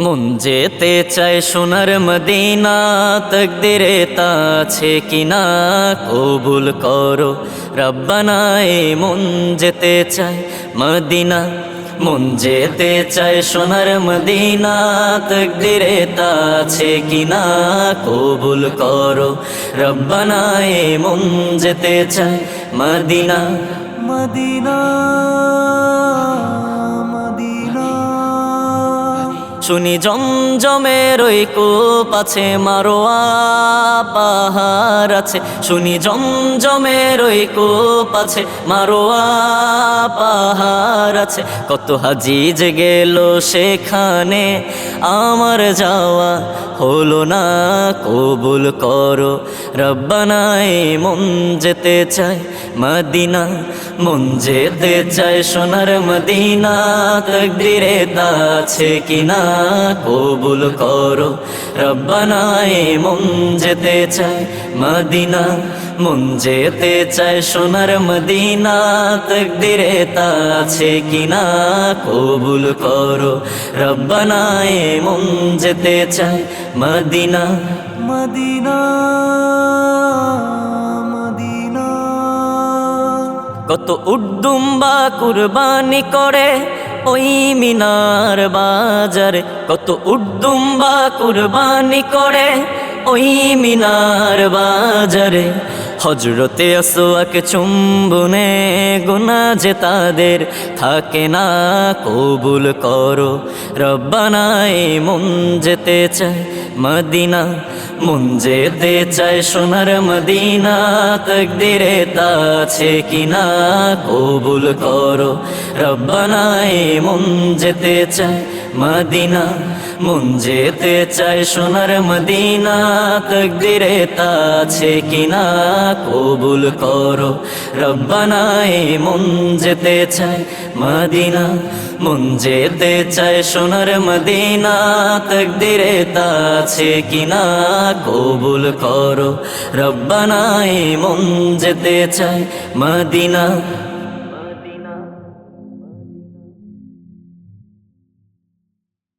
মন যেতে চায় সোনার মদিনা, তকদিরে তা আছে কিনা কবুল করো রব্বানা। এ মন যেতে চায় মদিনা, মন যেতে চায় সোনার মদিনা, তকদিরে তা আছে কিনা কবুল করো রব্বানা। এ মন যেতে চায় মদিনা, মদিনা, মদিনা। শুনি জমজমের ওই কূপ আছে, মারোয়া পাহাড় আছে। শুনি জমজমের ওই কূপ আছে, মারোয়া পাহাড় আছে। কত হাজি যে গেল সেখানে, আমার যাওয়া হলো না কবুল করো রব্বানা। এ মন যেতে চায় মদিনা, মন যেতে চায় সোনার মদিনা, তকদিরে তা আছে কিনা কবুল করো রব্বানা। এ মন যেতে চায় মদিনা, মন যেতে চায় সোনার মদিনা, তকদিরে তা আছে কিনা কবুল করো রব্বানা। এ মন যেতে চায় মদিনা, মদিনা, মদিনা। কত উড্ডুম্বা কুরবানি করে ওই মিনার বাজারে, কত উড্ডুম্বা কুরবানি করে ওই মিনার বাজারে। হজরতে আসওয়াক চুম্বনে গুনাহ যে তাদের থাকে না কবুল করো রব্বানা। এ মন যেতে চায় মদিনা, মন যেতে চায় সোনার মদিনা, তকদিরে তা আছে কিনা কবুল করো রব্বানা। এ মন যেতে চায় মদিনা, মন যেতে চায় সোনার মদিনা, তকদিরে তা আছে কিনা কবুল করো রব্বানা। এ মন যেতে চায় মদিনা, মন যেতে চায় সোনার মদিনা, তকদিরে তা আছে কিনা কবুল করো রব্বানা। এ মন যেতে চায় মদিনা,